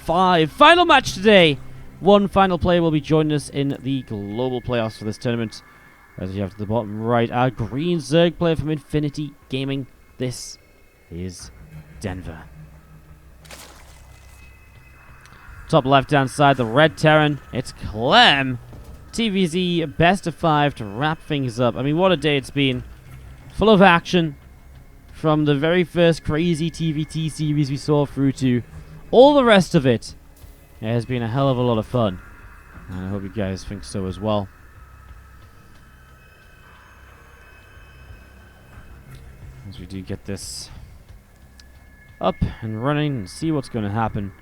5. Final match today. One final player will be joining us in the global playoffs for this tournament. As you have to the bottom right, our green Zerg player from Infinity Gaming. This is Denver. Top left-hand side, the red Terran. It's Clem. TvZ best of 5 to wrap things up. I mean, what a day it's been. Full of action. From the very first crazy TvT series we saw through to all the rest of it. It has been a hell of a lot of fun. And I hope you guys think so as well. As we do get this up and running and see what's going to happen.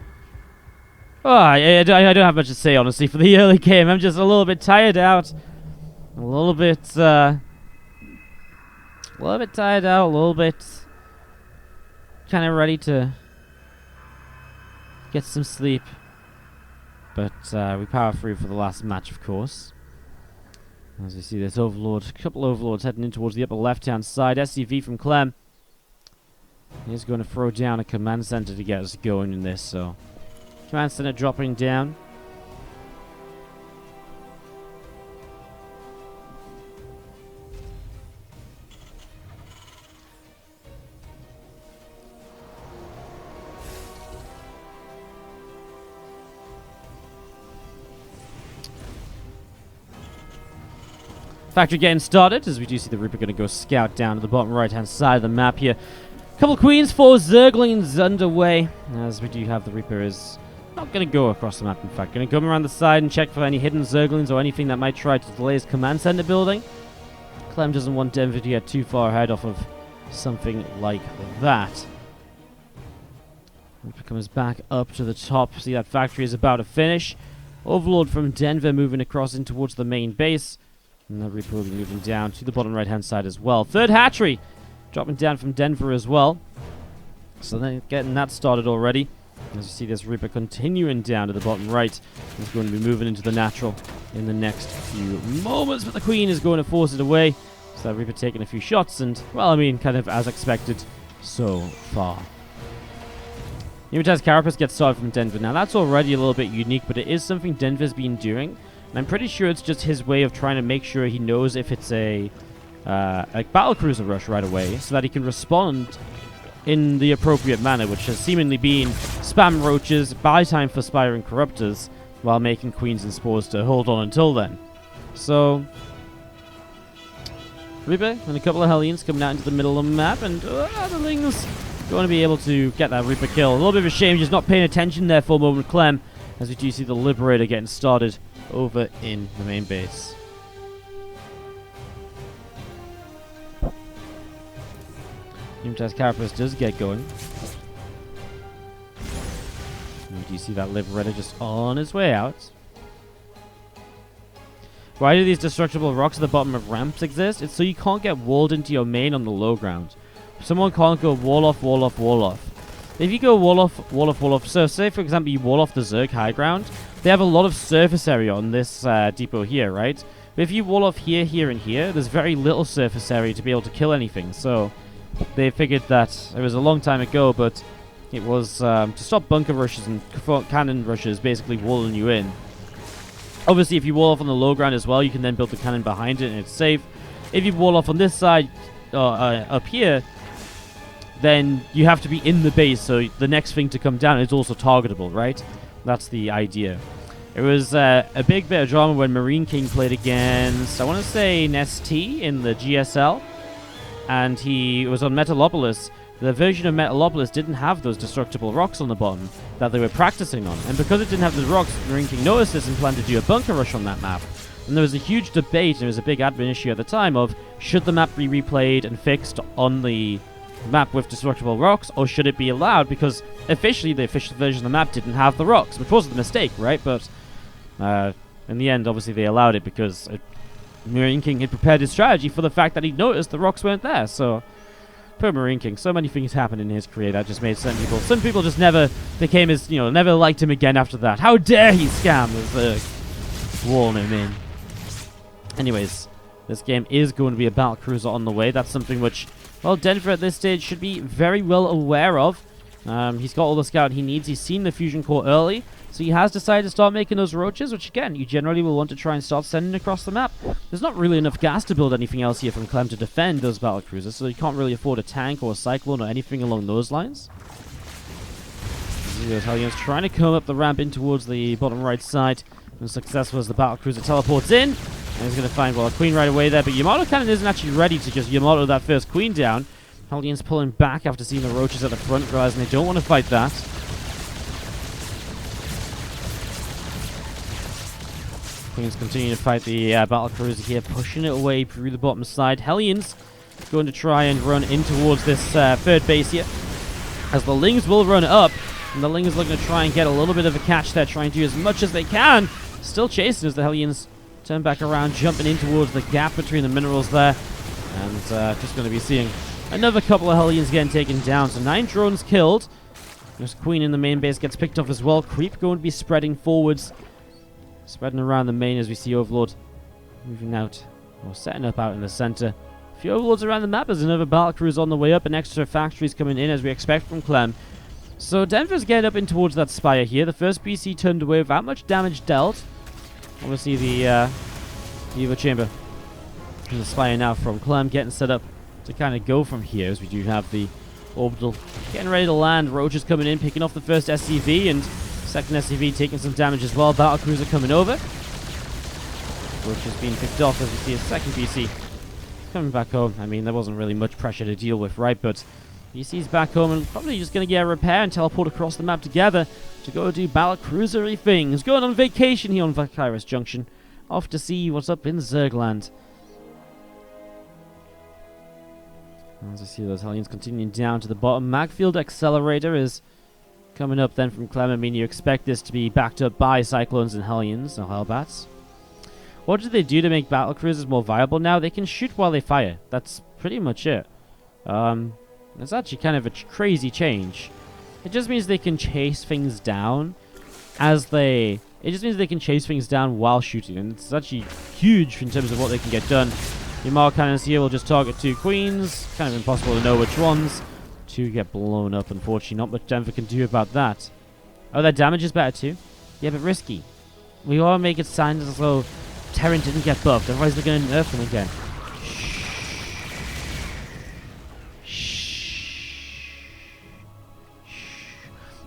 Oh, I don't have much to say, honestly, for the early game. I'm just a little bit tired out. A little bit tired out, a little bit kind of ready to get some sleep. But we power through for the last match, of course. As you see this Overlord, a couple Overlords heading in towards the upper left-hand side. SCV from Clem. He's going to throw down a command center to get us going in this, so... Command center dropping down. Factory getting started, as we do see the Reaper going to go scout down to the bottom right-hand side of the map here. Couple Queens, 4 Zerglings underway, as we do have the Reaper is not going to go across the map, in fact. Going to come around the side and check for any hidden Zerglings or anything that might try to delay his command center building. Clem doesn't want Denver to get too far ahead off of something like that. Reaper comes back up to the top. See that factory is about to finish. Overlord from Denver moving across in towards the main base. And the Reaper will be moving down to the bottom right-hand side as well. Third hatchery dropping down from Denver as well. So they're getting that started already. As you see this Reaper continuing down to the bottom right. He's going to be moving into the natural in the next few moments. But the Queen is going to force it away. So that Reaper taking a few shots and, well, I mean, kind of as expected so far. Pneumatized Carapace gets started from Denver. Now that's already a little bit unique, but it is something Denver's been doing. And I'm pretty sure it's just his way of trying to make sure he knows if it's a battlecruiser rush right away, so that he can respond in the appropriate manner, which has seemingly been spam roaches, buy time for Spiring Corruptors, while making Queens and Spores to hold on until then. So, Reaper and a couple of Hellions coming out into the middle of the map, and the Lings going to be able to get that Reaper kill. A little bit of a shame just not paying attention there for a moment, Clem, as we do see the Liberator getting started over in the main base. Pneumatized Carapace does get going. And you see that Liberator just on his way out. Why do these destructible rocks at the bottom of ramps exist? It's so you can't get walled into your main on the low ground. Someone can't go wall off, wall off, wall off. If you go wall off, wall off, wall off, so say for example you wall off the Zerg high ground, they have a lot of surface area on this depot here, right? But if you wall off here, here, and here, there's very little surface area to be able to kill anything. So they figured that it was a long time ago, but it was to stop bunker rushes and cannon rushes, basically walling you in. Obviously, if you wall off on the low ground as well, you can then build the cannon behind it, and it's safe. If you wall off on this side, up here, then you have to be in the base, so the next thing to come down is also targetable, right? That's the idea. It was a big bit of drama when Marine King played against, I want to say, ST in the GSL. And he was on Metalopolis. The version of Metalopolis didn't have those destructible rocks on the bottom that they were practicing on. And because it didn't have the rocks, Marine King noticed this and planned to do a bunker rush on that map. And there was a huge debate, and it was a big admin issue at the time, of should the map be replayed and fixed on the map with destructible rocks, or should it be allowed? Because officially, the official version of the map didn't have the rocks, which wasn't a mistake, right? But in the end, obviously, they allowed it because Marine King had prepared his strategy for the fact that he noticed the rocks weren't there. So, poor Marine King. So many things happened in his career that just made some people just never became his, never liked him again after that. How dare he scam the Zerg, walling him in. Anyways, this game is going to be a battlecruiser on the way. That's something which, well, Denver at this stage should be very well aware of. He's got all the scout he needs. He's seen the fusion core early, so he has decided to start making those roaches, which again, you generally will want to try and start sending across the map. There's not really enough gas to build anything else here from Clem to defend those battle cruisers, so you can't really afford a tank or a cyclone or anything along those lines. Those Hellions trying to come up the ramp in towards the bottom right side. And successful as the battle cruiser teleports in. And he's going to find, well, a queen right away there, but Yamato Cannon isn't actually ready to just Yamato that first queen down. Hellions pulling back after seeing the roaches at the front, realizing they don't want to fight that. Queens continue to fight the battle cruiser here, pushing it away through the bottom side. Hellions going to try and run in towards this third base here, as the Lings will run up, and the Lings looking to try and get a little bit of a catch there, trying to do as much as they can. Still chasing as the Hellions turn back around, jumping in towards the gap between the minerals there, and just going to be seeing another couple of Hellions getting taken down. So 9 drones killed. There's Queen in the main base gets picked off as well. Creep going to be spreading forwards, spreading around the main as we see Overlord moving out, or setting up out in the center. A few Overlords around the map. There's another battle cruiser on the way up, and extra factories coming in as we expect from Clem. So Denver's getting up in towards that spire here. The first BC turned away without much damage dealt. Obviously the Evo Chamber and the spire now from Clem getting set up to kind of go from here, as we do have the orbital getting ready to land. Roaches coming in, picking off the first SCV, and second SCV taking some damage as well. Battle cruiser coming over. Roaches being picked off as we see a second BC coming back home. I mean, there wasn't really much pressure to deal with, right? But BC's back home and probably just going to get a repair and teleport across the map together to go do battle cruisery things. Going on vacation here on Valkyris Junction, off to see what's up in Zergland. As I see those Hellions continuing down to the bottom. Magfield Accelerator is coming up then from Clem. I mean, you expect this to be backed up by Cyclones and Hellions, or Hellbats. What did they do to make battle cruisers more viable now? They can shoot while they fire. That's pretty much it. It's actually kind of a crazy change. It just means they can chase things down as they... It just means they can chase things down while shooting, and it's actually huge in terms of what they can get done. Your cannons here will just target 2 queens. Kind of impossible to know which ones. 2 get blown up, unfortunately. Not much Denver can do about that. Oh, their damage is better too? Yeah, but risky. We want to make it sound as though Terran didn't get buffed, otherwise they're going to nerf them again.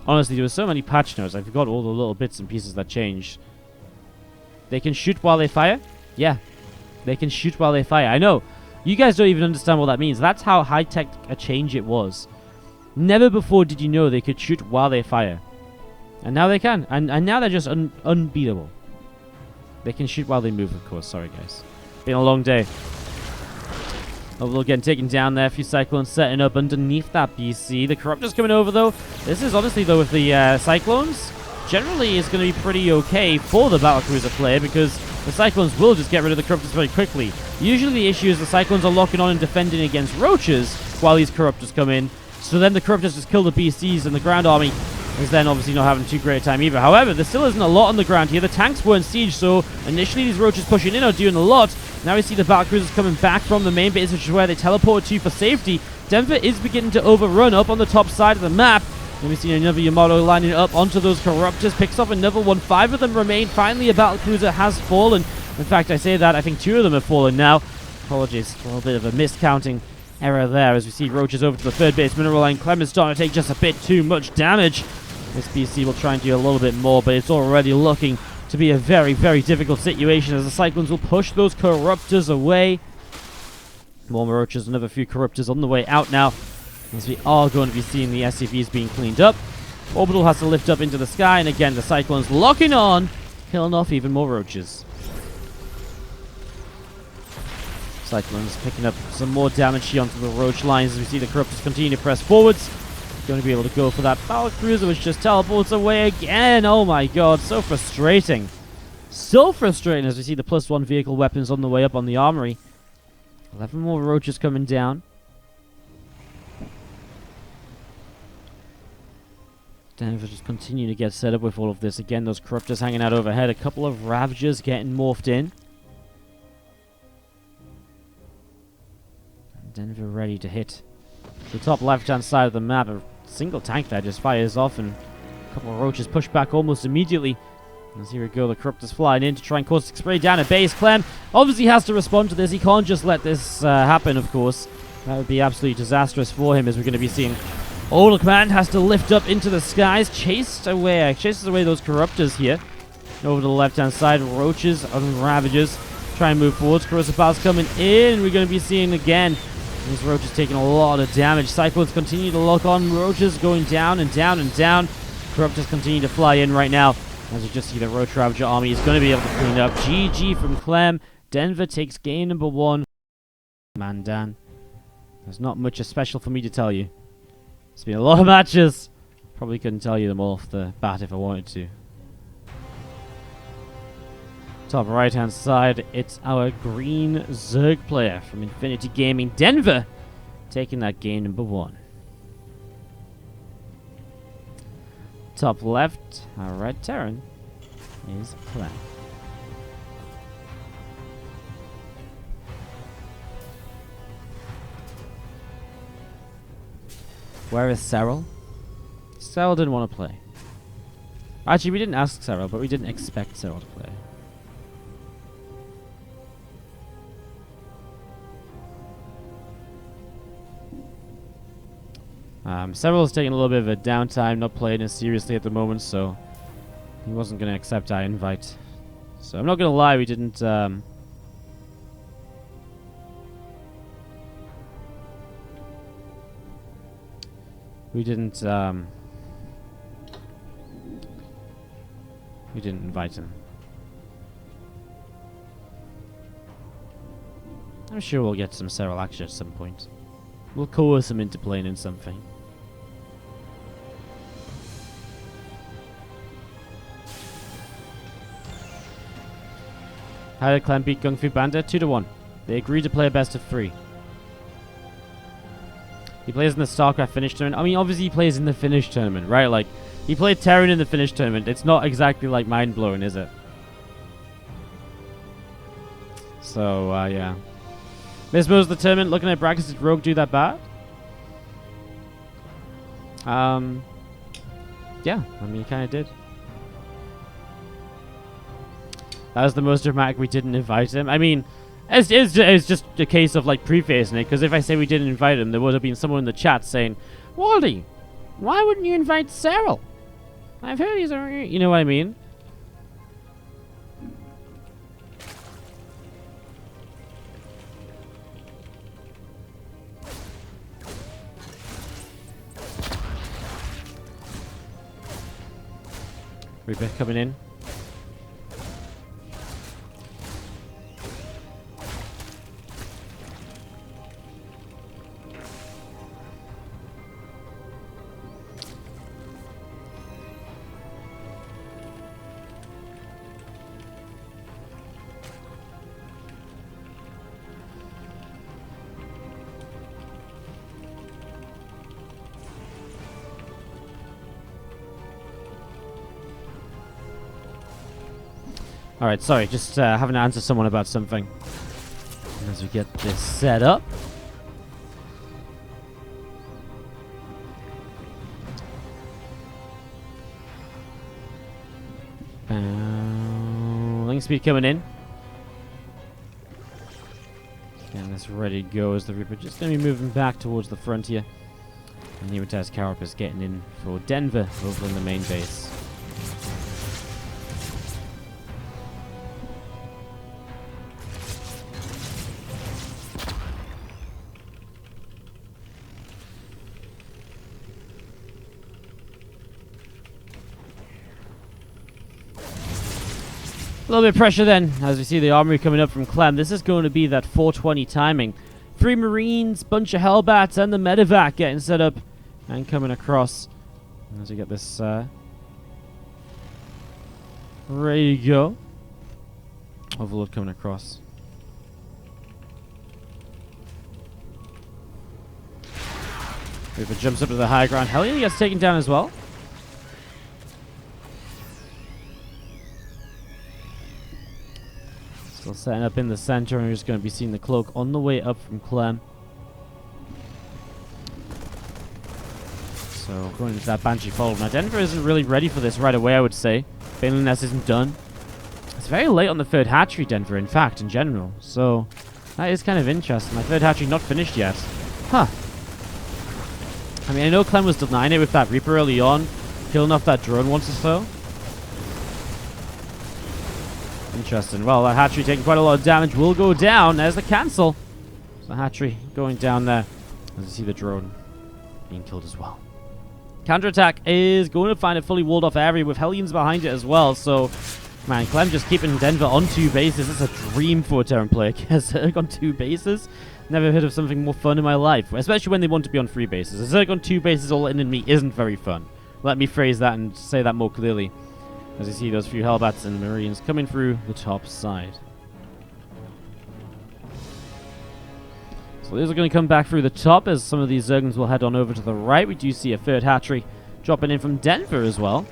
Honestly, there were so many patch notes, I forgot all the little bits and pieces that changed. They can shoot while they fire? Yeah. They can shoot while they fire. I know. You guys don't even understand what that means. That's how high-tech a change it was. Never before did you know they could shoot while they fire. And now they can. And now they're just unbeatable. They can shoot while they move, of course. Sorry, guys. Been a long day. Overlord getting taken down there. A few Cyclones setting up underneath that BC. The Corruptor's coming over, though. This is honestly, though, with the Cyclones, generally is going to be pretty okay for the Battlecruiser player, because the Cyclones will just get rid of the Corruptors very quickly. Usually the issue is the Cyclones are locking on and defending against Roaches while these Corruptors come in. So then the Corruptors just kill the BCs, and the ground army is then obviously not having too great a time either. However, there still isn't a lot on the ground here. The tanks weren't siege, so initially these Roaches pushing in are doing a lot. Now we see the Battlecruisers coming back from the main base, which is where they teleport to for safety. Denver is beginning to overrun up on the top side of the map. And we see another Yamato lining up onto those Corruptors, picks off another one. 5 of them remain. Finally, a Battlecruiser has fallen. In fact, I say that, I think 2 of them have fallen now. Apologies, a little bit of a miscounting error there as we see Roaches over to the third base mineral line. Clem is starting to take just a bit too much damage. This BC will try and do a little bit more, but it's already looking to be a very, very difficult situation as the Cyclones will push those Corruptors away. More Roaches, another few Corruptors on the way out now, as we are going to be seeing the SCVs being cleaned up. Orbital has to lift up into the sky, and again, the Cyclones locking on, killing off even more Roaches. Cyclones picking up some more damage here onto the Roach lines as we see the Corruptors continue to press forwards. Going to be able to go for that Battlecruiser, which just teleports away again. Oh my god, so frustrating. So frustrating as we see the +1 vehicle weapons on the way up on the armory. 11 more Roaches coming down. Denver just continue to get set up with all of this. Again, those Corruptors hanging out overhead. A couple of Ravagers getting morphed in. Denver ready to hit the top left-hand side of the map. A single tank there just fires off, and a couple of roaches push back almost immediately. As here we go, the Corruptor's flying in to try and cause spray down at base. Clem obviously has to respond to this. He can't just let this happen, of course. That would be absolutely disastrous for him, as we're going to be seeing Orbital Command has to lift up into the skies, chases away those Corruptors here. Over to the left-hand side, Roaches and Ravagers try and move forwards. Corrosive Pile's coming in. We're going to be seeing again these Roaches taking a lot of damage. Cyclones continue to lock on. Roaches going down and down and down. Corruptors continue to fly in right now. As you just see, the Roach Ravager army is going to be able to clean up. GG from Clem. Denver takes game number 1. Man, Dan. There's not much special for me to tell you. It's been a lot of matches. Probably couldn't tell you them all off the bat if I wanted to. Top right-hand side, it's our green Zerg player from Infinity Gaming. Denver taking that game number 1. Top left, our red Terran is Clem. Where is Cyril? Cyril didn't want to play. Actually, we didn't ask Cyril, but we didn't expect Cyril to play. Cyril's taking a little bit of a downtime, not playing as seriously at the moment, so he wasn't going to accept our invite. So I'm not going to lie, we didn't... We didn't invite him. I'm sure we'll get some Cyril action at some point. We'll coerce him into playing in something. How did Clem beat Kung Fu Panda? 2-1. They agreed to play a best of 3. He plays in the StarCraft Finish tournament. I mean, obviously he plays in the Finish tournament, right? Like, he played Terran in the Finish tournament. It's not exactly, like, mind-blowing, is it? So, yeah. Missed most of the tournament. Looking at brackets, did Rogue do that bad? Yeah. I mean, he kind of did. That was the most dramatic we didn't invite him. I mean... It's just a case of, like, prefacing it, because if I say we didn't invite him, there would have been someone in the chat saying, Waldy, why wouldn't you invite Cyril? I've heard he's a... You know what I mean? Reaper coming in. Alright, sorry, just having to answer someone about something. As we get this set up. Link speed coming in. Getting this ready to go as the Reaper just going to be moving back towards the front here. And the Umataz Carapace getting in for Denver over in the main base. A little bit of pressure then, as we see the armory coming up from Clem. This is going to be that 420 timing. 3 Marines, bunch of Hellbats, and the Medevac getting set up and coming across. As we get this ready to go. Overlord coming across. Reaper jumps up to the high ground. Hellion gets taken down as well. Still setting up in the center, and we're just going to be seeing the cloak on the way up from Clem. So So going into that Banshee fold. Now Denver isn't really ready for this right away, I would say. Baneling Nest isn't done. It's very late on the third hatchery, Denver, in fact, in general. So that is kind of interesting. My third hatchery not finished yet. Huh. I mean, I know Clem was denying it with that Reaper early on, killing off that drone once or so. Interesting. Well, that hatchery taking quite a lot of damage will go down. There's the cancel. The hatchery going down there. As you see the drone being killed as well. Counterattack is going to find a fully walled off area with Hellions behind it as well. So, man, Clem just keeping Denver on 2 bases. That's a dream for a Terran player. Zerg on 2 bases. Never heard of something more fun in my life. Especially when they want to be on 3 bases. A Zerg on 2 bases all in me isn't very fun. Let me phrase that and say that more clearly. As you see those few Hellbats and Marines coming through the top side. So these are going to come back through the top as some of these Zergans will head on over to the right. We do see a third hatchery dropping in from Denver as well.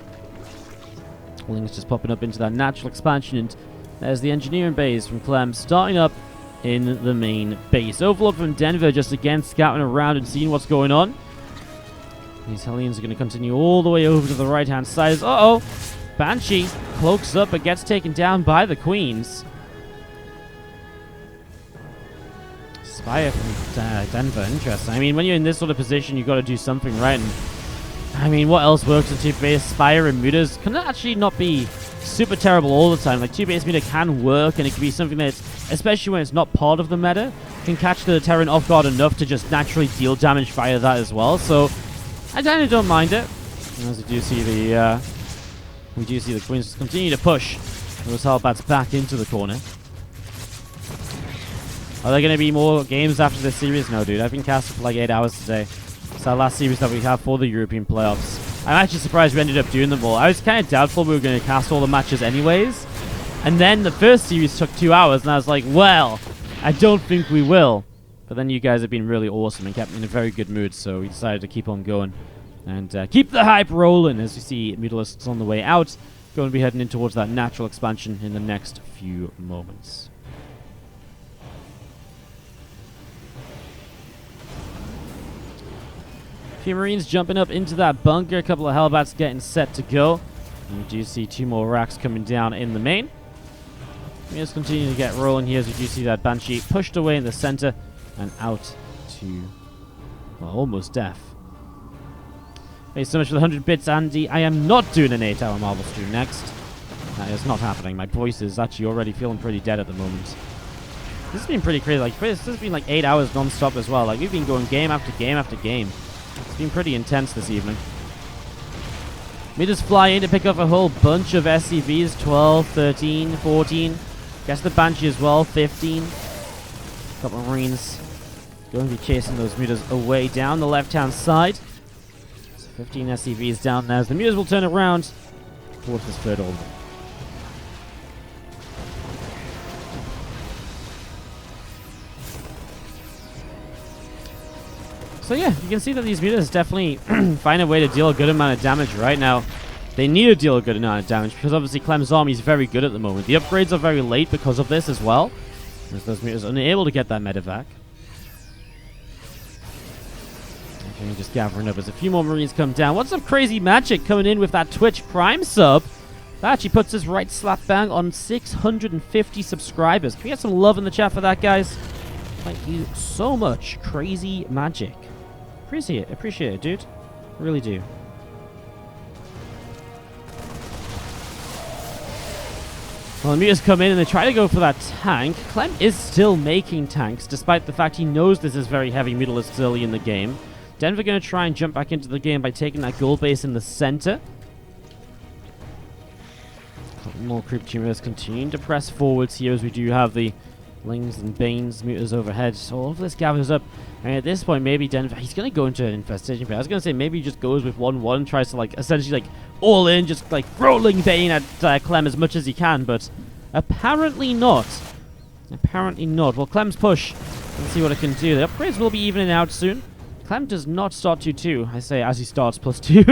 Lings just popping up into that natural expansion, and there's the engineering base from Clem starting up in the main base. Overlord from Denver just again scouting around and seeing what's going on. These Hellions are going to continue all the way over to the right-hand side. Uh-oh! Banshee cloaks up but gets taken down by the Queens. Spire from Denver, interesting. I mean, when you're in this sort of position, you've got to do something right. And I mean, what else works in 2-base? Spire and Mutas can actually not be super terrible all the time. Like, 2-base Muta can work, and it can be something that's, especially when it's not part of the meta, can catch the Terran off guard enough to just naturally deal damage via that as well. So, I kind of don't mind it. And as we do see the Queens continue to push those Hellbats back into the corner. Are there going to be more games after this series? No, dude. I've been casting for like 8 hours today. It's our last series that we have for the European playoffs. I'm actually surprised we ended up doing them all. I was kind of doubtful we were going to cast all the matches anyways. And then the first series took 2 hours, and I was like, well, I don't think we will. But then you guys have been really awesome and kept me in a very good mood, so we decided to keep on going. And keep the hype rolling as you see Mutalisks on the way out. Going to be heading in towards that natural expansion in the next few moments. Few Marines jumping up into that bunker. A couple of Hellbats getting set to go. And we do see 2 more racks coming down in the main. We just continue to get rolling here as we do see that Banshee pushed away in the center and out to, well, almost death. Thanks so much for the 100 bits, Andy. I am not doing an 8-hour Marvel stream next. That is not happening. My voice is actually already feeling pretty dead at the moment. This has been pretty crazy. Like, this has been like 8 hours non-stop as well. Like, we've been going game after game after game. It's been pretty intense this evening. We just fly in to pick up a whole bunch of SCVs. 12, 13, 14. Guess the Banshee as well. 15. A couple of Marines going to be chasing those Mutas away down the left-hand side. So 15 SCVs down there as the Mutas will turn around towards this third order. So yeah, you can see that these Mutas definitely find a way to deal a good amount of damage right now. They need to deal a good amount of damage because obviously Clem's army is very good at the moment. The upgrades are very late because of this as well. As those Mutas are unable to get that medevac. Okay, just gathering up as a few more Marines come down. What's up, Crazy Magic coming in with that Twitch Prime sub? That actually puts us right slap bang on 650 subscribers. Can we get some love in the chat for that, guys? Thank you so much, Crazy Magic. Appreciate it, dude. Really do. Well, the Mutas come in and they try to go for that tank. Clem is still making tanks, despite the fact he knows this is very heavy Mutalisks early in the game. Denver going to try and jump back into the game by taking that gold base in the center. More creep tumors continuing to press forwards here as we do have the Lings and Banes, Mutas overhead. So all of this gathers up. And at this point, maybe Denver, he's going to go into an infestation phase. I was going to say maybe he just goes with 1-1, tries to like essentially like all in, just like rolling Bane at Clem as much as he can, but apparently not. Apparently not. Well, Clem's push. Let's see what it can do. The upgrades will be evening out soon. Clem does not start 2-2. I say as he starts +2.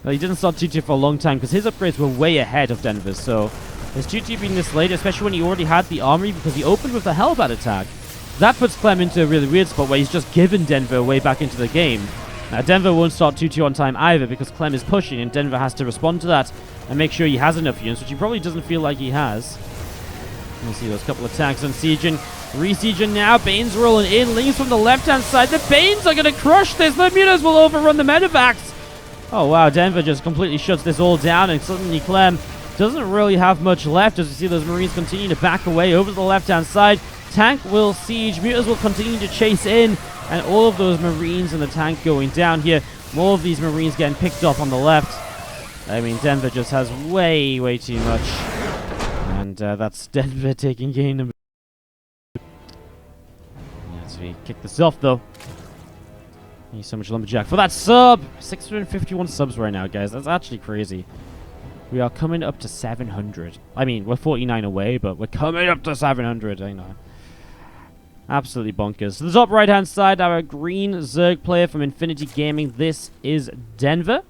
Well, he didn't start 2-2 for a long time because his upgrades were way ahead of Denver's. So his 2-2 being this late, especially when he already had the armory because he opened with the Hellbat attack. That puts Clem into a really weird spot where he's just given Denver way back into the game. Now, Denver won't start 2-2 on time either because Clem is pushing, and Denver has to respond to that and make sure he has enough units, which he probably doesn't feel like he has. You see those couple of attacks on Sieging. Re-Sieging now. Banes rolling in. Lings from the left-hand side. The Banes are going to crush this. The Mutas will overrun the medevacs. Oh, wow. Denver just completely shuts this all down, and suddenly Clem doesn't really have much left as we see those Marines continue to back away over to the left-hand side. Tank will siege. Mutas will continue to chase in, and all of those Marines and the tank going down here. More of these Marines getting picked up on the left. I mean, Denver just has way, way too much. And that's Denver taking game number. As we kick this off, though. Need so much lumberjack for that sub. 651 subs right now, guys. That's actually crazy. We are coming up to 700. I mean, we're 49 away, but we're coming up to 700. I know. Absolutely bonkers. To the top right-hand side, our green Zerg player from Infinity Gaming. This is Denver.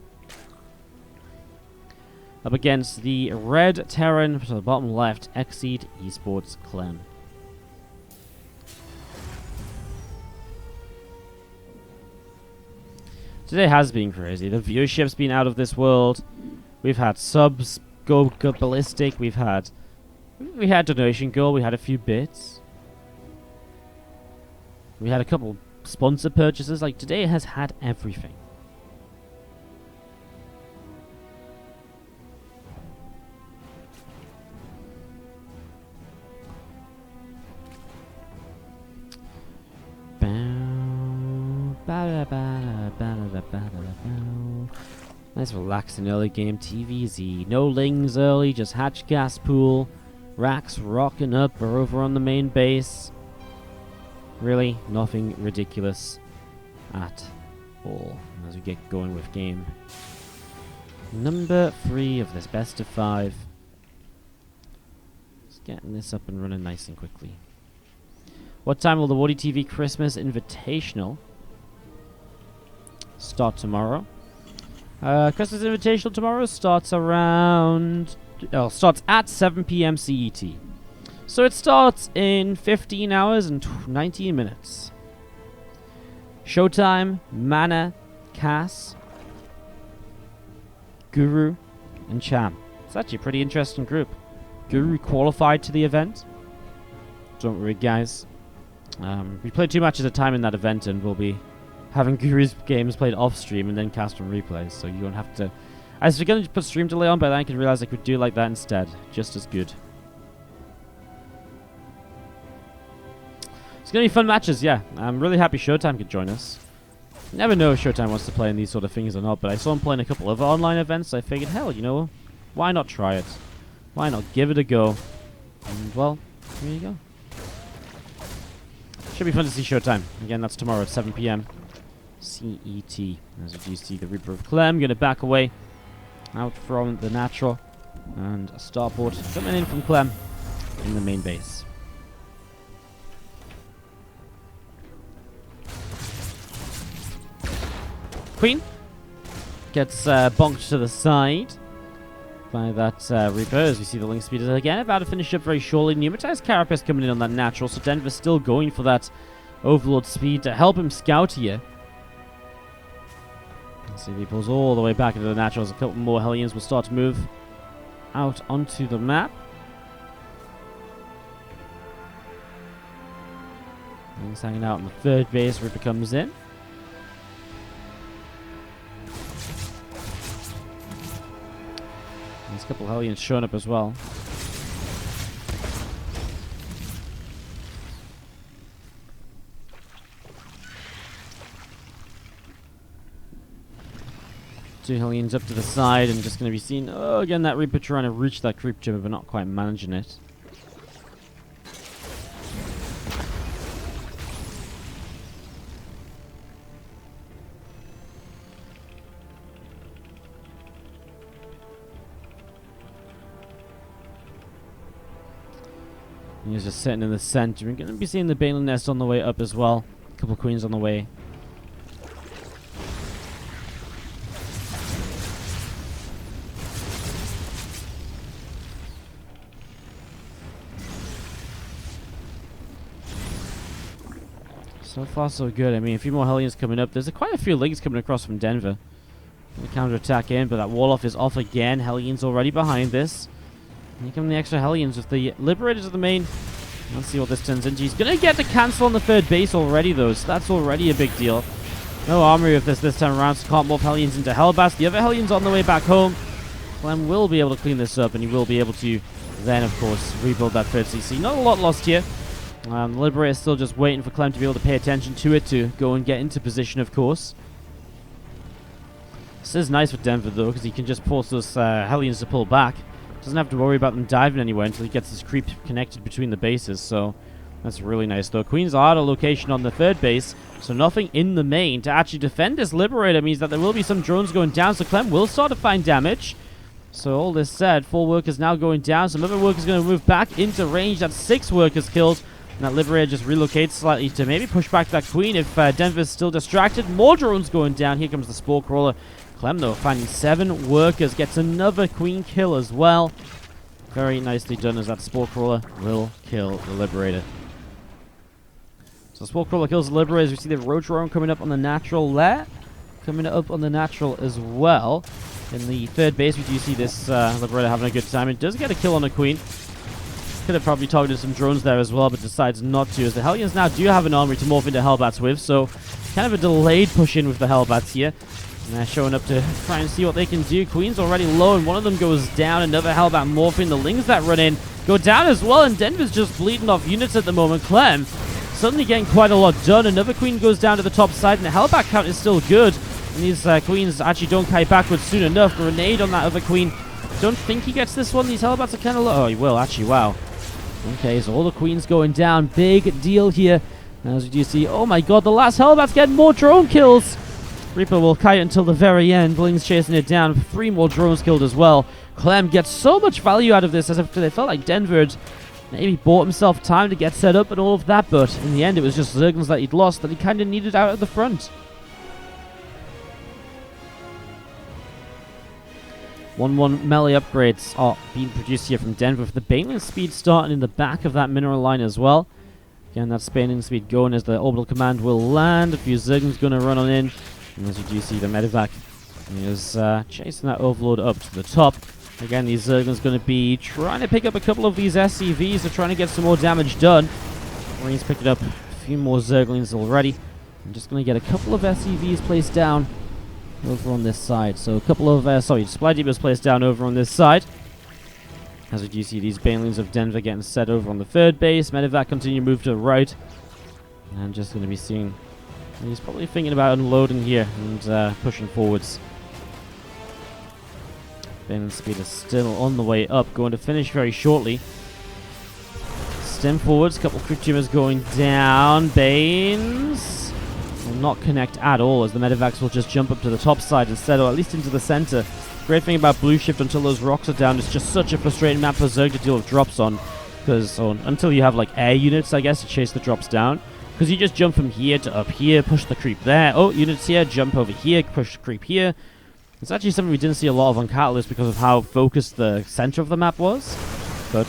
Up against the red Terran to the bottom left, Exceed Esports Clem. Today has been crazy. The viewership's been out of this world. We've had subs go ballistic. We had donation goal. We had a few bits. We had a couple sponsor purchases. Like, today has had everything. Nice relaxing early game TvZ. No lings early, just hatch gas pool. Racks rocking up or over on the main base. Really, nothing ridiculous at all as we get going with game number 3 of this best of 5. Just getting this up and running nice and quickly. What time will the WardiTV Christmas Invitational start tomorrow? Christmas Invitational tomorrow starts around... starts at 7 p.m. CET. So it starts in 15 hours and 19 minutes. Showtime, Mana, Cass, Guru, and Cham. It's actually a pretty interesting group. Guru qualified to the event. Don't worry, guys. We played 2 matches at a time in that event, and we'll be having Guru's games played off stream and then cast on replays, so you don't have to... I was going to put stream delay on, but then I could realize I could do like that instead. Just as good. It's going to be fun matches, yeah. I'm really happy Showtime could join us. Never know if Showtime wants to play in these sort of things or not, but I saw him playing a couple of online events, so I figured, hell, you know, why not try it? Why not give it a go? And, well, here you go. Should be fun to see Showtime. Again, that's tomorrow at 7 p.m. CET. As you do see, the Reaper of Clem going to back away out from the natural. And a starport coming in from Clem in the main base. Queen gets bonked to the side by that Reaper, as we see the link speeders again about to finish up very shortly. Pneumatized Carapace coming in on that natural, so Denver's still going for that Overlord speed to help him scout here. See, he pulls all the way back into the naturals. A couple more Hellions will start to move out onto the map. He's hanging out in the third base. Reaper comes in. There's a couple Hellions showing up as well. Two Hellions up to the side and just going to be seen. Oh, again, that Reaper trying to reach that creep chamber but not quite managing it. He's just sitting in the center. We're going to be seeing the Baneland Nest on the way up as well. A couple Queens on the way. So far, so good. I mean, a few more Hellions coming up. There's quite a few Lings coming across from Denver. The counter-attack in, but that wall-off is off again. Hellions already behind this. Here come the extra Hellions with the Liberators of the main. Let's see what this turns into. He's going to get the cancel on the third base already, though, so that's already a big deal. No armory with this time around, so can't morph Hellions into Hellbats. The other Hellions on the way back home. Clem will be able to clean this up, and he will be able to then, of course, rebuild that third CC. Not a lot lost here. The Liberator is still just waiting for Clem to be able to pay attention to it, to go and get into position, of course. This is nice for Denver, though, because he can just force those Hellions to pull back. Doesn't have to worry about them diving anywhere until he gets his creep connected between the bases, so that's really nice, though. Queens are at a location on the third base, so nothing in the main to actually defend this Liberator means that there will be some drones going down, so Clem will start to find damage. So all this said, 4 workers now going down, some other workers going to move back into range. That's 6 workers killed, and that Liberator just relocates slightly to maybe push back that Queen if Denver's still distracted. More drones going down. Here comes the Spore Crawler. Clem, though, finding 7 workers, gets another Queen kill as well. Very nicely done, as that Spore Crawler will kill the Liberator. So Spore Crawler kills the Liberator. We see the Roach Drone coming up on the natural there. Coming up on the natural as well. In the third base, we do see this Liberator having a good time. It does get a kill on the Queen. Could have probably targeted some drones there as well, but decides not to, as the Hellions now do have an armory to morph into Hellbats with, so kind of a delayed push in with the Hellbats here. And they're showing up to try and see what they can do. Queen's already low, and one of them goes down. Another Hellbat morphing. The Lings that run in go down as well, and Denver's just bleeding off units at the moment. Clem suddenly getting quite a lot done. Another Queen goes down to the top side, and the Hellbat count is still good. And these Queens actually don't kite backwards soon enough. Grenade on that other Queen. Don't think he gets this one. These Hellbats are kind of low. Oh, he will, actually. Wow. Okay, so all the Queens going down. Big deal here. As you do see, oh my god, the last Hellbat's getting more drone kills. Reaper will kite until the very end. Bling's chasing it down. 3 more drones killed as well. Clem gets so much value out of this, as if they felt like Denver had maybe bought himself time to get set up and all of that, but in the end it was just Zerglings that he'd lost that he kind of needed out at the front. 1-1 melee upgrades are being produced here from Denver, with the Baneling speed starting in the back of that mineral line as well. Again, that Baneling speed going as the orbital command will land. A few Zerglings going to run on in. And as you do see, the Medivac is chasing that Overlord up to the top. Again, these Zerglings going to be trying to pick up a couple of these SCVs. They're trying to get some more damage done. Marines picked up a few more Zerglings already. I'm just going to get a couple of SCVs placed down over on this side. So a couple of, Supply Depots placed down over on this side. As we do see these Banelings of Denver getting set over on the third base. Medivac continue to move to the right. And I'm just going to be seeing... He's probably thinking about unloading here and pushing forwards. Baneling speed is still on the way up, going to finish very shortly. Stem forwards, a couple of Crypt Tumors going down. Banes will not connect at all, as the Medivacs will just jump up to the top side instead, or at least into the center. Great thing about Blue Shift until those rocks are down, it's just such a frustrating map for Zerg to deal with drops on. Because until you have like air units, I guess, to chase the drops down. Because you just jump from here to up here, push the creep there. Oh, units here, jump over here, push the creep here. It's actually something we didn't see a lot of on Catalyst because of how focused the center of the map was. But,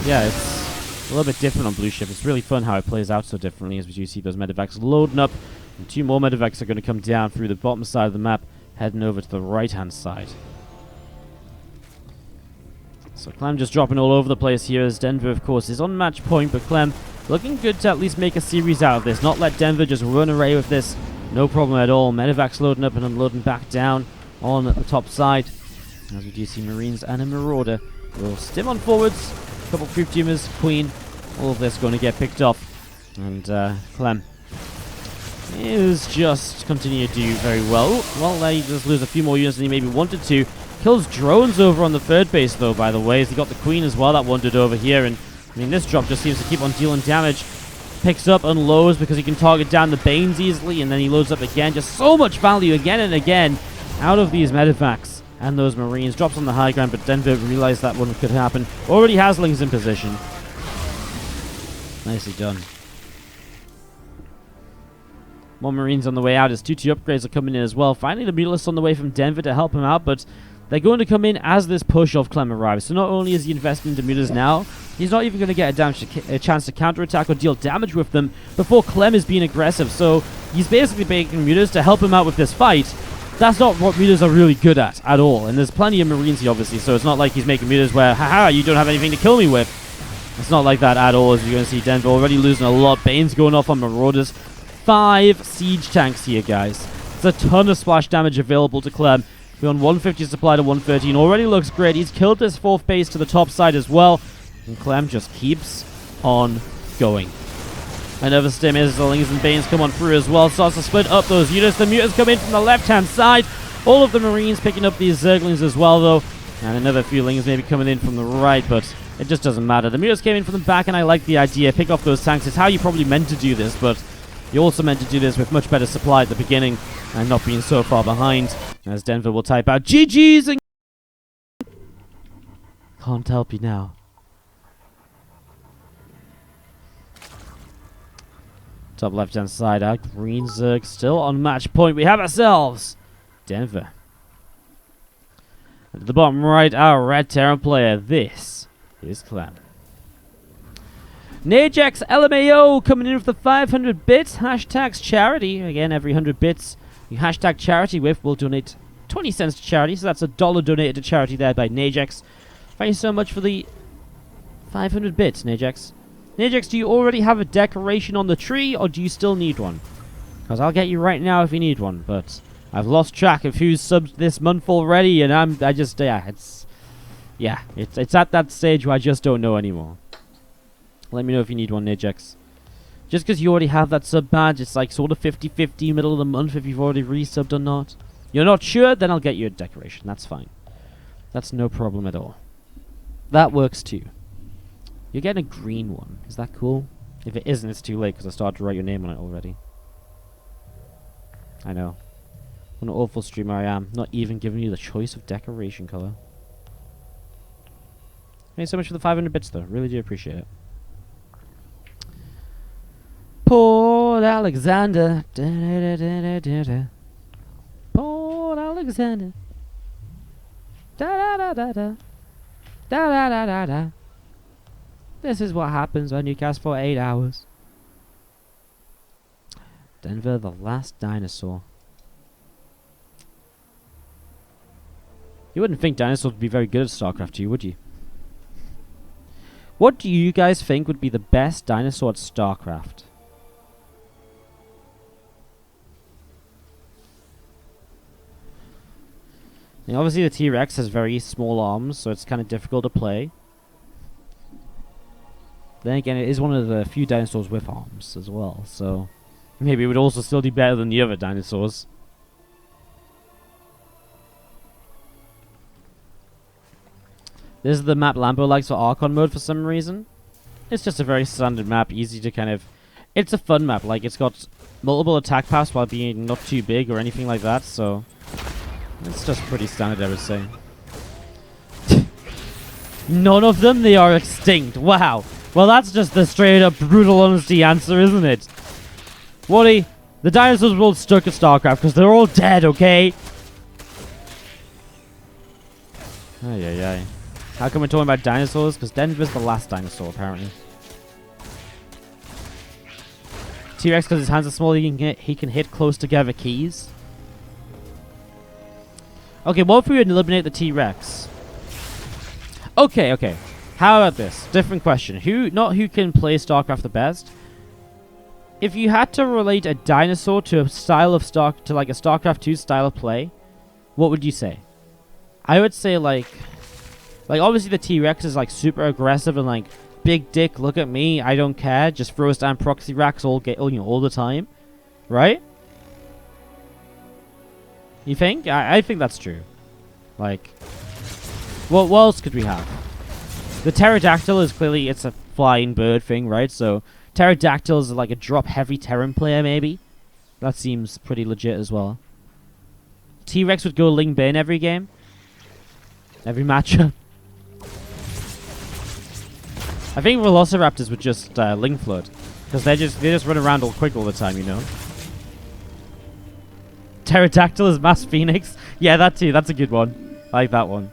yeah, it's a little bit different on Blue Shift. It's really fun how it plays out so differently as you see those Medivacs loading up. And 2 more Medivacs are going to come down through the bottom side of the map, heading over to the right-hand side. So Clem just dropping all over the place here, as Denver, of course, is on match point, but Clem looking good to at least make a series out of this. Not let Denver just run away with this. No problem at all. Medivac's loading up and unloading back down on the top side. As we do see Marines and a Marauder will stim on forwards. A couple of Creep Tumors, Queen. All of this going to get picked off. And Clem is just continue to do very well. Well, he does lose a few more units than he maybe wanted to. Kills drones over on the third base, though, by the way, as he got the Queen as well that wandered over here. And I mean, this drop just seems to keep on dealing damage. Picks up, unloads because he can target down the Banes easily, and then he loads up again. Just so much value again and again out of these Medivacs and those Marines. Drops on the high ground, but Denver realized that one could happen. Already has Lings in position. Nicely done. More Marines on the way out as 2-2 upgrades are coming in as well. Finally, the Mutalists on the way from Denver to help him out, but They're going to come in as this push of Clem arrives. So not only is he investing into mutas now, he's not even going to get a chance to counterattack or deal damage with them before Clem is being aggressive. So he's basically making mutas to help him out with this fight. That's not what mutas are really good at all. And there's plenty of Marines here, obviously, so it's not like he's making mutas where, haha, you don't have anything to kill me with. It's not like that at all, as you're going to see Denver already losing a lot. Bane's going off on Marauders. 5 siege tanks here, guys. There's a ton of splash damage available to Clem. We're on 150 supply to 113. Already looks great. He's killed this 4th base to the top side as well. And Clem just keeps on going. Another stim is the Lings and Banes come on through as well. Starts to split up those units. The mutants come in from the left-hand side. All of the Marines picking up these Zerglings as well, though. And another few Lings maybe coming in from the right, but it just doesn't matter. The mutants came in from the back, and I like the idea. Pick off those tanks. It's how you probably meant to do this, but you're also meant to do this with much better supply at the beginning and not being so far behind. As Denver will type out GG's and can't help you now. Top left-hand side, our Green Zerg still on match point. We have ourselves Denver. At the bottom right, our Red Terran player. This is Clem. Najax LMAO coming in with the 500 bits. Hashtags charity. Again, every 100 bits you hashtag charity with will donate 20 cents to charity. So that's $1 donated to charity there by Najax. Thank you so much for the 500 bits, Najax. Najax, do you already have a decoration on the tree, or do you still need one? Because I'll get you right now if you need one, but I've lost track of who's subbed this month already, and it's at that stage where I just don't know anymore. Let me know if you need one, Najax. Just because you already have that sub badge, it's like sort of 50-50 middle of the month if you've already resubbed or not. You're not sure? Then I'll get you a decoration. That's fine. That's no problem at all. That works too. You're getting a green one. Is that cool? If it isn't, it's too late because I started to write your name on it already. I know. What an awful streamer I am. Not even giving you the choice of decoration color. Thanks so much for the 500 bits though. Really do appreciate it. Port Alexander. Da, da, da, da, da, da. Port Alexander. Da da da da da. Da da da da da. This is what happens when you cast for 8 hours. Denver, the last dinosaur. You wouldn't think dinosaurs would be very good at StarCraft 2, would you? What do you guys think would be the best dinosaur at StarCraft? And obviously the T-Rex has very small arms, so it's kind of difficult to play. Then again, it is one of the few dinosaurs with arms as well, so maybe it would also still do better than the other dinosaurs. This is the map Lambo likes for Archon mode for some reason. It's just a very standard map, easy to kind of... It's a fun map, like it's got multiple attack paths while being not too big or anything like that, so... It's just pretty standard, I would say. None of them, they are extinct. Wow. Well, that's just the straight up brutal honesty answer, isn't it? Wally, the dinosaurs were all stuck at StarCraft because they're all dead, okay? Ay, ay, ay. How come we're talking about dinosaurs? Because Denver's the last dinosaur, apparently. T-Rex, because his hands are small, he can hit close together keys. Okay, what if we would eliminate the T-Rex? Okay, okay. How about this? Different question. Not who can play StarCraft the best. If you had to relate a dinosaur to a style of like a StarCraft 2 style of play, what would you say? I would say like obviously the T-Rex is like super aggressive and like big dick, look at me, I don't care, just throws down proxy racks all the time, right? You think? I think that's true. Like, what else could we have? The pterodactyl is clearly, it's a flying bird thing, right? So pterodactyl is like a drop heavy Terran player, maybe. That seems pretty legit as well. T-Rex would go Ling Bane every game, every matchup. I think Velociraptors would just Ling Flood, because they just run around all quick all the time, you know. Pterodactyl is Mass Phoenix. Yeah, that too. That's a good one. I like that one.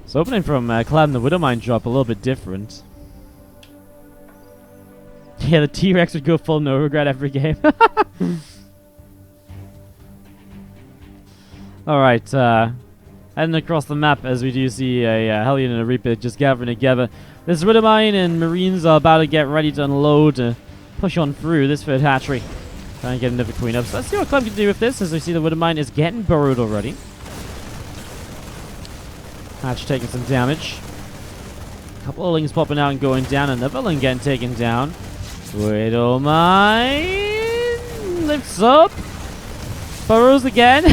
So opening from Clem, the Widowmine drop a little bit different. Yeah, the T-Rex would go full no regret every game. Alright, heading across the map as we do see a Hellion and a Reaper just gathering together. This Widowmine and Marines are about to get ready to unload, push on through this third hatchery. Trying to get another queen up. So let's see what Clem can do with this, as we see the Widowmine is getting burrowed already. Hatch taking some damage. A couple of lings popping out and going down. Another ling getting taken down. Widowmine lifts up. Burrows again.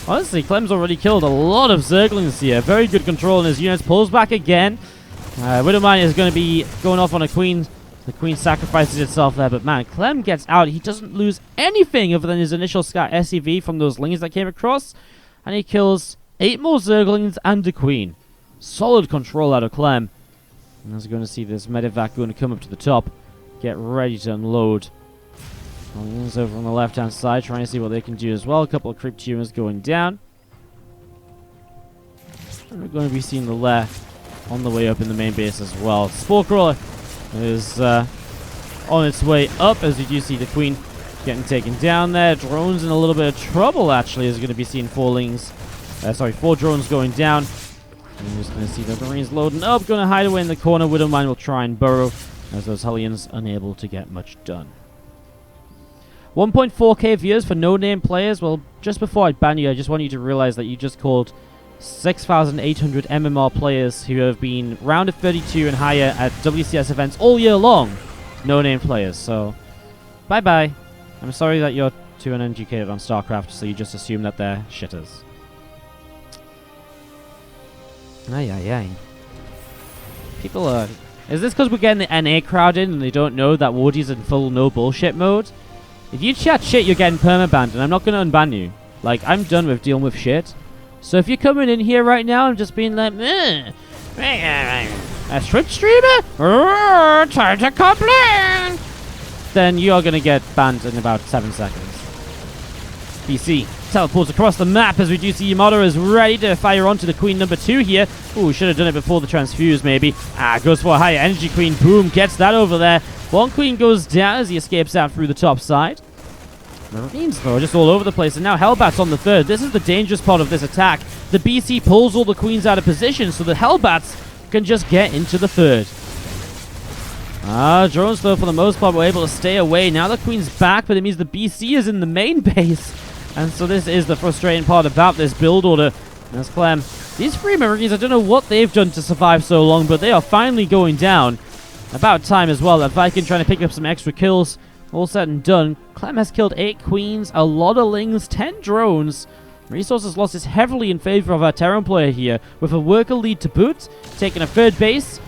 Honestly, Clem's already killed a lot of Zerglings here. Very good control in his units. Pulls back again. Widowmine is going to be going off on a queen. The queen sacrifices itself there, but man, Clem gets out. He doesn't lose anything other than his initial scout SCV from those lings that came across. And he kills 8 more Zerglings and a queen. Solid control out of Clem. And as we're going to see this medevac going to come up to the top. Get ready to unload. Lings over on the left-hand side, trying to see what they can do as well. A couple of creep tumors going down. And we're going to be seeing the lair on the way up in the main base as well. Spore Crawler is on its way up, as you do see the queen getting taken down there. Drones in a little bit of trouble, actually, as you're going to be seeing 4 drones going down. And you're just going to see the Marines loading up, going to hide away in the corner. Widowmine will try and burrow, as those Hellions unable to get much done. 1.4k viewers for no-name players. Well, just before I ban you, I just want you to realize that you just called 6,800 MMR players who have been round of 32 and higher at WCS events all year long no-name players. So, bye-bye. I'm sorry that you're too uneducated on StarCraft, so you just assume that they're shitters. Ay. People are... Is this because we're getting the NA crowd in and they don't know that Wardy's in full no bullshit mode? If you chat shit, you're getting permabanned, and I'm not going to unban you. Like, I'm done with dealing with shit. So if you're coming in here right now and just being like, a Twitch streamer? Time to complain! Then you are going to get banned in about 7 seconds. BC teleports across the map as we do see Yamato is ready to fire onto the queen number 2 here. Ooh, should have done it before the transfuse, maybe. Goes for a higher energy queen. Boom, gets that over there. One queen goes down as he escapes out through the top side. Marines, though, just all over the place. And now Hellbat's on the 3rd. This is the dangerous part of this attack. The BC pulls all the queens out of position so the Hellbats can just get into the 3rd. Drones, though, for the most part, were able to stay away. Now the queen's back, but it means the BC is in the main base. And so this is the frustrating part about this build order. There's Clem. These 3 Marines, I don't know what they've done to survive so long, but they are finally going down. About time as well. That Viking trying to pick up some extra kills. All said and done. Clem has killed 8 queens, a lot of lings, 10 drones. Resources lost is heavily in favor of our Terran player here, with a worker lead to boot, taking a 3rd base.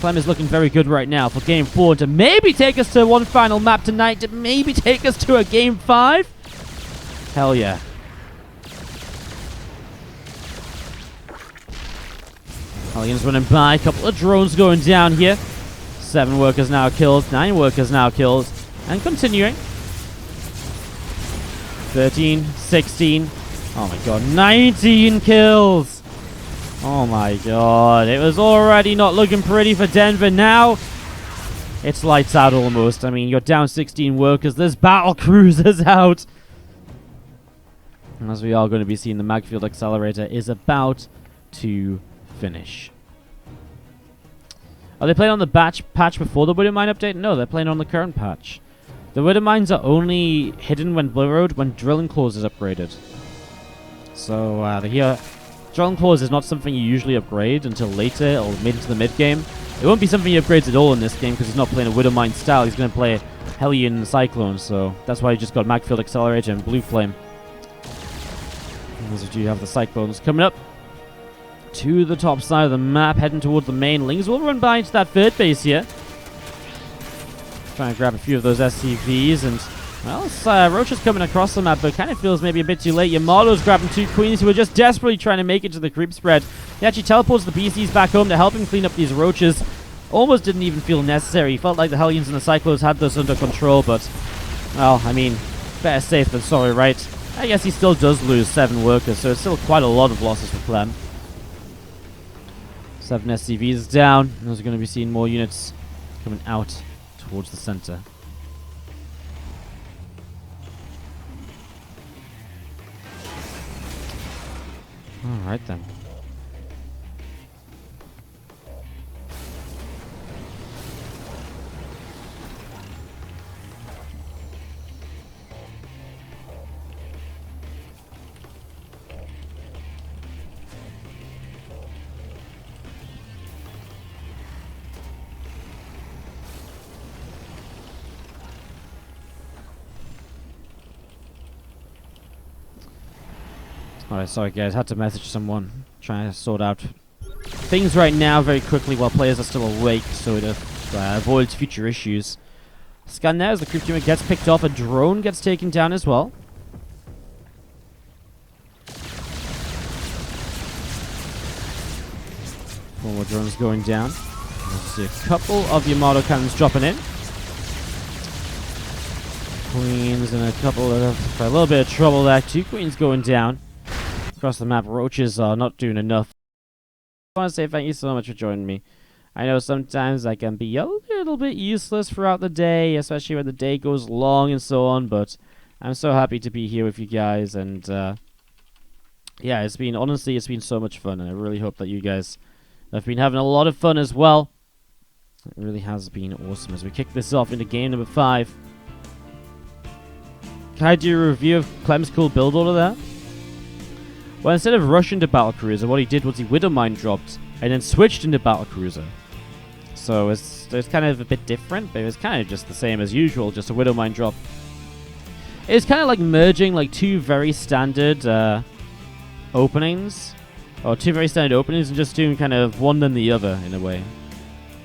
Clem is looking very good right now for game 4 to maybe take us to one final map tonight, to maybe take us to a game 5. Hell yeah. Hellions running by, a couple of drones going down here. 7 workers now killed, 9 workers now killed, and continuing. 13, 16, oh my god, 19 kills! Oh my god, it was already not looking pretty for Denver. Now, it's lights out almost. I mean, you're down 16 workers, there's battle cruisers out. And as we are going to be seeing, the Magfield Accelerator is about to finish. Are they playing on the patch before the Widowmine update? No, they're playing on the current patch. The Widowmines are only hidden when burrowed when Drilling Claws is upgraded. So, Drilling Claws is not something you usually upgrade until later or mid into the mid-game. It won't be something he upgrades at all in this game because he's not playing a Widowmine style. He's going to play Hellion Cyclone, so that's why he just got Magfield Accelerator and Blue Flame. As we do have the Cyclones coming up to the top side of the map, heading towards the main. Lings will run by into that 3rd base here. Trying to grab a few of those SCVs, and well, Roach is coming across the map, but kind of feels maybe a bit too late. Yamato's grabbing 2 queens who are just desperately trying to make it to the creep spread. He actually teleports the BCs back home to help him clean up these Roaches. Almost didn't even feel necessary. He felt like the Hellions and the Cyclones had this under control, but, well, I mean, better safe than sorry, right? I guess he still does lose 7 workers, so it's still quite a lot of losses for Clem. 7 SCVs down. There's going to be seeing more units coming out towards the center. Alright then. Alright, sorry guys, had to message someone trying to sort out things right now very quickly while players are still awake so it avoids future issues. Scan now as the creep unit gets picked off, a drone gets taken down as well. One more drones going down. We'll see a couple of Yamato cannons dropping in. Queens and a couple of, for a little bit of trouble there. 2 queens going down. Across the map, roaches are not doing enough. I want to say thank you so much for joining me. I know sometimes I can be a little bit useless throughout the day, especially when the day goes long and so on, but I'm so happy to be here with you guys, and yeah, honestly, it's been so much fun, and I really hope that you guys have been having a lot of fun as well. It really has been awesome as we kick this off into game number 5. Can I do a review of Clem's cool build order there? Well, instead of rushing to Battlecruiser, what he did was he Widowmine dropped and then switched into Battlecruiser. So it's kind of a bit different, but it was kind of just the same as usual, just a Widowmine drop. It's kind of like merging like 2 very standard openings, or 2 very standard openings, and just doing kind of one than the other in a way.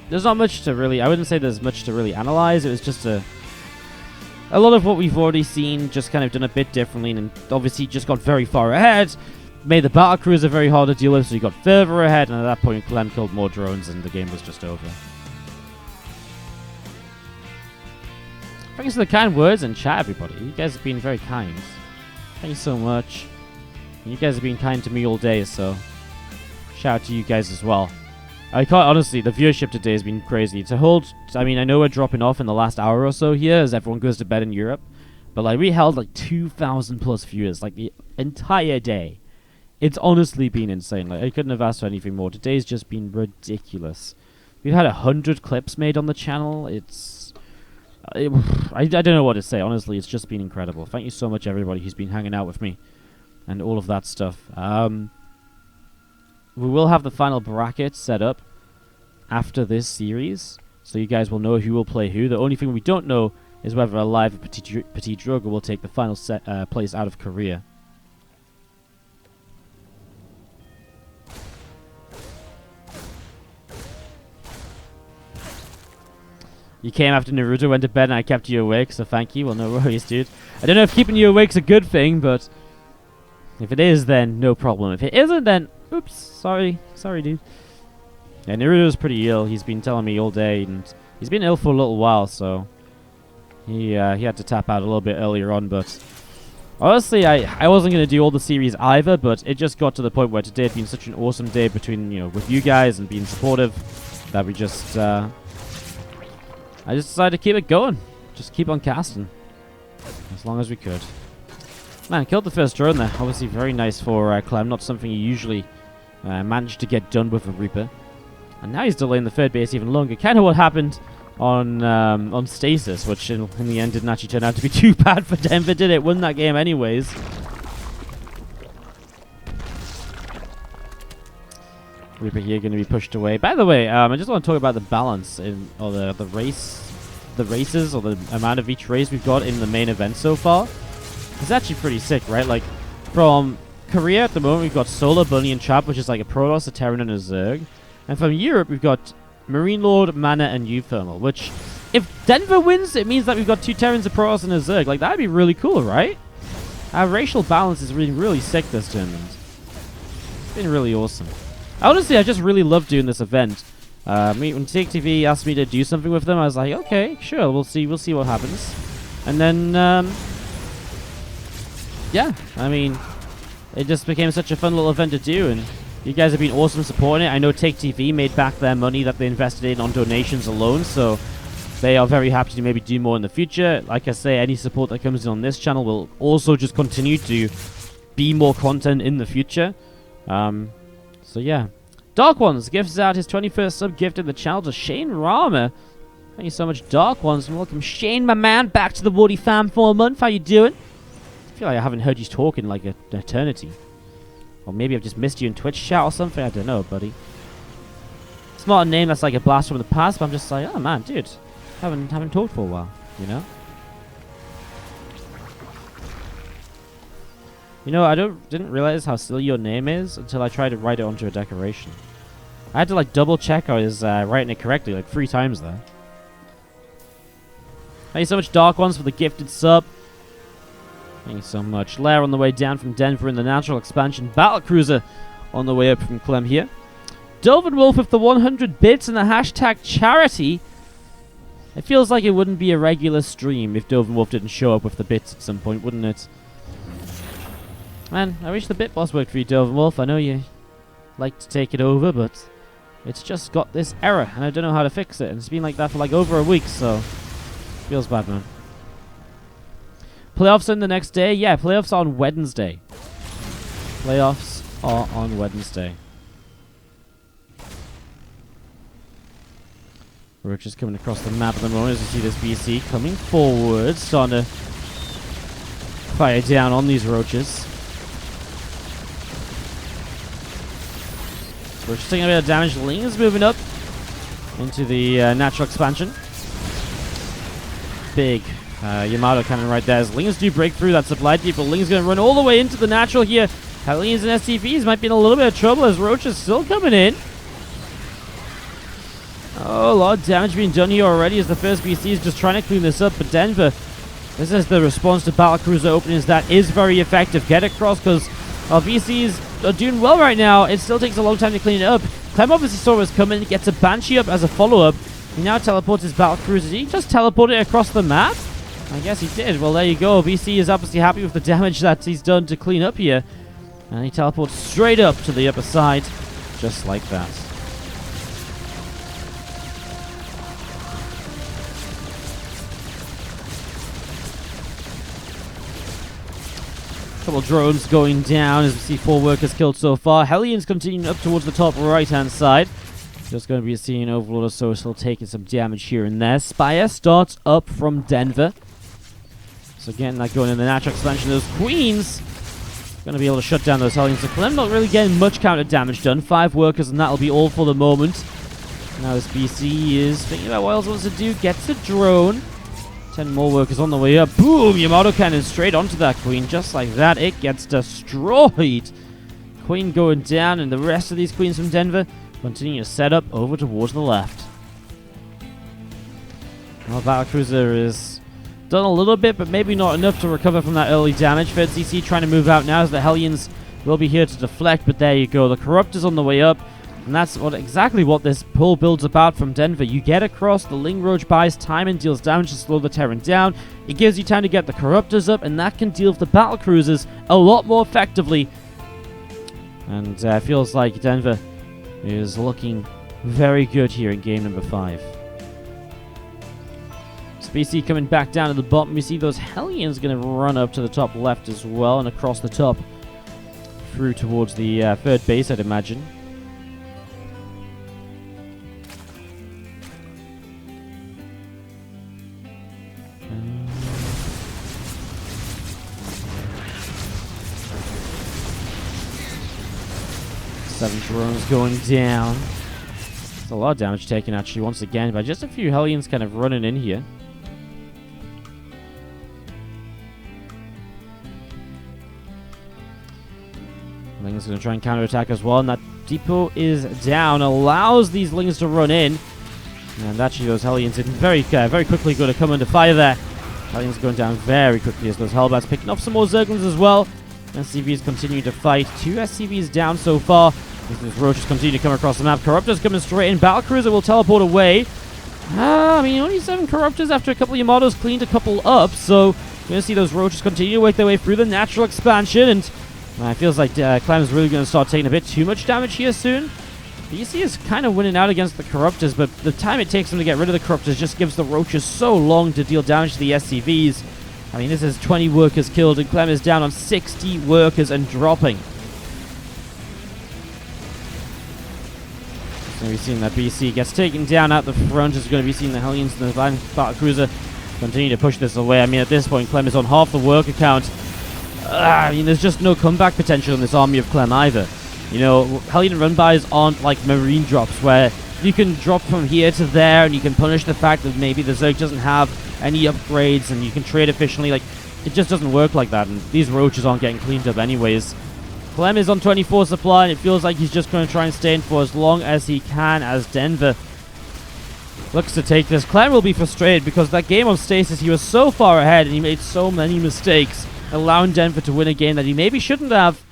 There's not much to really, I wouldn't say there's much to really analyze. It was just a lot of what we've already seen, just kind of done a bit differently, and obviously just got very far ahead. Made the Battlecruiser very hard to deal with, so he got further ahead, and at that point, Clem killed more drones, and the game was just over. Thanks for the kind words in chat, everybody. You guys have been very kind. Thank you so much. You guys have been kind to me all day, so shout out to you guys as well. I can't, honestly, the viewership today has been crazy. To hold, I mean, I know we're dropping off in the last hour or so here as everyone goes to bed in Europe, but like we held like 2,000 plus viewers like the entire day. It's honestly been insane. Like I couldn't have asked for anything more. Today's just been ridiculous. We've had 100 clips made on the channel. I don't know what to say. Honestly, it's just been incredible. Thank you so much, everybody who's been hanging out with me and all of that stuff. We will have the final bracket set up after this series, so you guys will know who will play who. The only thing we don't know is whether Alive or Petit Drogo will take the final place out of Korea. You came after Naruto went to bed and I kept you awake, so thank you. Well, no worries, dude. I don't know if keeping you awake's a good thing, but if it is, then no problem. If it isn't, then oops, sorry. Sorry, dude. Yeah, Naruto's pretty ill. He's been telling me all day, and he's been ill for a little while, so he had to tap out a little bit earlier on, but honestly, I wasn't going to do all the series either, but it just got to the point where today had been such an awesome day between, with you guys and being supportive that we just, I just decided to keep it going. Just keep on casting. As long as we could. Man, killed the first drone there. Obviously very nice for Clem. Not something you usually manage to get done with a Reaper. And now he's delaying the third base even longer. Kind of what happened on Stasis, which in the end didn't actually turn out to be too bad for Denver, did it? Won that game anyways. Reaper here going to be pushed away. By the way, I just want to talk about the balance or the races or the amount of each race we've got in the main event so far. It's actually pretty sick, right? Like from Korea at the moment we've got Solar, Bunny, and Chap, which is like a Protoss, a Terran, and a Zerg. And from Europe we've got Marine Lord, Mana, and U-Thermal. Which, if Denver wins, it means that we've got 2 Terrans, a Protoss, and a Zerg. Like that'd be really cool, right? Our racial balance is really sick this tournament. It's been really awesome. Honestly, I just really love doing this event. When TvZ asked me to do something with them, I was like, okay, sure, we'll see what happens. And then, yeah, I mean, it just became such a fun little event to do, and you guys have been awesome supporting it. I know TvZ made back their money that they invested in on donations alone, so they are very happy to maybe do more in the future. Like I say, any support that comes in on this channel will also just continue to be more content in the future. So yeah. Dark Ones gifts out his 21st sub gift in the channel to Shane Rama. Thank you so much, Dark Ones, and welcome Shane, my man, back to the Wardy fam for a month. How you doing? I feel like I haven't heard you talk in like an eternity. Or maybe I've just missed you in Twitch chat or something. I don't know, buddy. It's not a name that's like a blast from the past, but I'm just like, oh man, dude. Haven't talked for a while, you know? You know, I didn't realize how silly your name is until I tried to write it onto a decoration. I had to like double check I was writing it correctly like 3 times there. Thank you so much, Dark Ones, for the gifted sub. Thank you so much. Lair on the way down from Denver in the natural expansion. Battlecruiser on the way up from Clem here. Dovin Wolf with the 100 bits and the hashtag charity. It feels like it wouldn't be a regular stream if Dovin Wolf didn't show up with the bits at some point, wouldn't it? Man, I wish the bit boss worked for you, Dovin Wolf. I know you like to take it over, but it's just got this error, and I don't know how to fix it. And it's been like that for like over a week, so feels bad, man. Playoffs in the next day? Yeah, playoffs are on Wednesday. Playoffs are on Wednesday. We're just coming across the map at the moment as you see this BC coming forward, starting to fire down on these roaches. We're just taking a bit of damage. Ling is moving up into the natural expansion. Big Yamato cannon right there. As Ling's do break through that supply deep, but Ling's going to run all the way into the natural here. Hellions and STVs might be in a little bit of trouble as Roach is still coming in. Oh, a lot of damage being done here already as the first BC is just trying to clean this up. But Denver, this is the response to Battlecruiser openings that is very effective. Get across because our BCs are doing well right now. It still takes a long time to clean it up. Clem obviously saw us coming, gets a Banshee up as a follow-up. He now teleports his Battlecruiser. Did he just teleport it across the map? I guess he did. Well, there you go. BC is obviously happy with the damage that he's done to clean up here. And he teleports straight up to the upper side, just like that. Couple drones going down as we see 4 workers killed so far. Hellions continuing up towards the top right-hand side. Just going to be seeing Overlord or so still taking some damage here and there. Spire starts up from Denver. So getting that going in the natural expansion. Those Queens going to be able to shut down those Hellions. So Clem not really getting much counter damage done. 5 workers and that'll be all for the moment. Now this BC is thinking about what else wants to do. Gets a drone. 10 more workers on the way up. Boom! Yamato cannon straight onto that Queen. Just like that, it gets destroyed. Queen going down, and the rest of these Queens from Denver continue to set up over towards the left. Well, Battlecruiser is done a little bit, but maybe not enough to recover from that early damage. Third CC trying to move out now as the Hellions will be here to deflect, but there you go. The Corruptor's on the way up. And that's exactly what this pull build's about from Denver. You get across, the Ling Roach buys time and deals damage to slow the Terran down. It gives you time to get the Corruptors up, and that can deal with the Battlecruisers a lot more effectively. And feels like Denver is looking very good here in game number 5. BC coming back down to the bottom. You see those Hellions going to run up to the top left as well, and across the top through towards the third base, I'd imagine. Seven drones going down. It's a lot of damage taken actually once again, but just a few Hellions kind of running in here. Ling's going to try and counterattack as well, and that depot is down. Allows these Lings to run in. And actually those Hellions did very quickly going to come under fire there. Hellions going down very quickly as those Hellbats picking off some more Zerglings as well. SCVs continue to fight. 2 SCVs down so far. As those Roaches continue to come across the map. Corruptors coming straight in. Battlecruiser will teleport away. I mean, only 7 Corruptors after a couple of Yamatos cleaned a couple up. So You're going to see those roaches continue to work their way through the natural expansion, and it feels like Clem's really going to start taking a bit too much damage here soon. BC is kind of winning out against the Corruptors, but the time it takes them to get rid of the Corruptors just gives the roaches so long to deal damage to the SCVs. I mean, this is 20 workers killed, and Clem is down on 60 workers and dropping. So we've seen that BC gets taken down at the front. Is going to be seeing the Hellions and the battle cruiser continue to push this away. I mean, at this point, Clem is on half the worker count. I mean, there's just no comeback potential in this army of Clem either. You know, Hellion run-bys aren't like marine drops where you can drop from here to there and you can punish the fact that maybe the Zerg doesn't have any upgrades and you can trade efficiently. Like, it just doesn't work like that, and these roaches aren't getting cleaned up anyways. Clem is on 24 supply, and it feels like he's just going to try and stay in for as long as he can as Denver looks to take this. Clem will be frustrated because that game on Stasis, he was so far ahead and he made so many mistakes, allowing Denver to win a game that he maybe shouldn't have.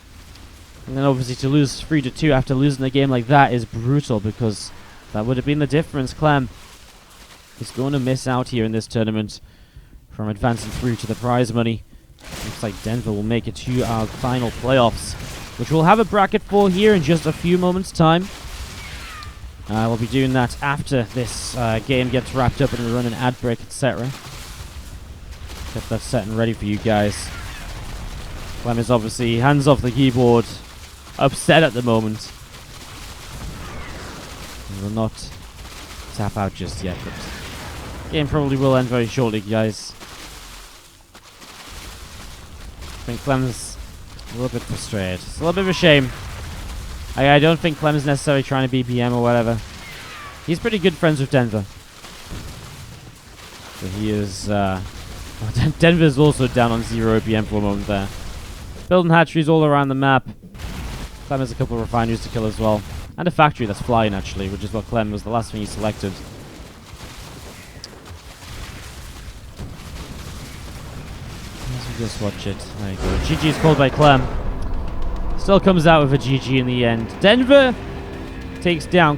And then obviously to lose 3-2 after losing a game like that is brutal, because that would have been the difference. Clem is going to miss out here in this tournament from advancing through to the prize money. Looks like Denver will make it to our final playoffs, which we'll have a bracket for here in just a few moments' time. We'll be doing that after this game gets wrapped up and we run an ad break, etc. Get that set and ready for you guys. Clem is obviously hands off the keyboard, upset at the moment. He will not tap out just yet, but game probably will end very shortly, guys. I think Clem's a little bit frustrated. It's a little bit of a shame. I don't think Clem's necessarily trying to be BM or whatever. He's pretty good friends with Denver. But he is... Denver's also down on 0 BM for a moment there. Building hatcheries all around the map. Clem has a couple of refineries to kill as well. And a factory that's flying, actually, which is what Clem was the last thing he selected. Just watch it. There you go. GG is called by Clem. Still comes out with a GG in the end. Denver takes down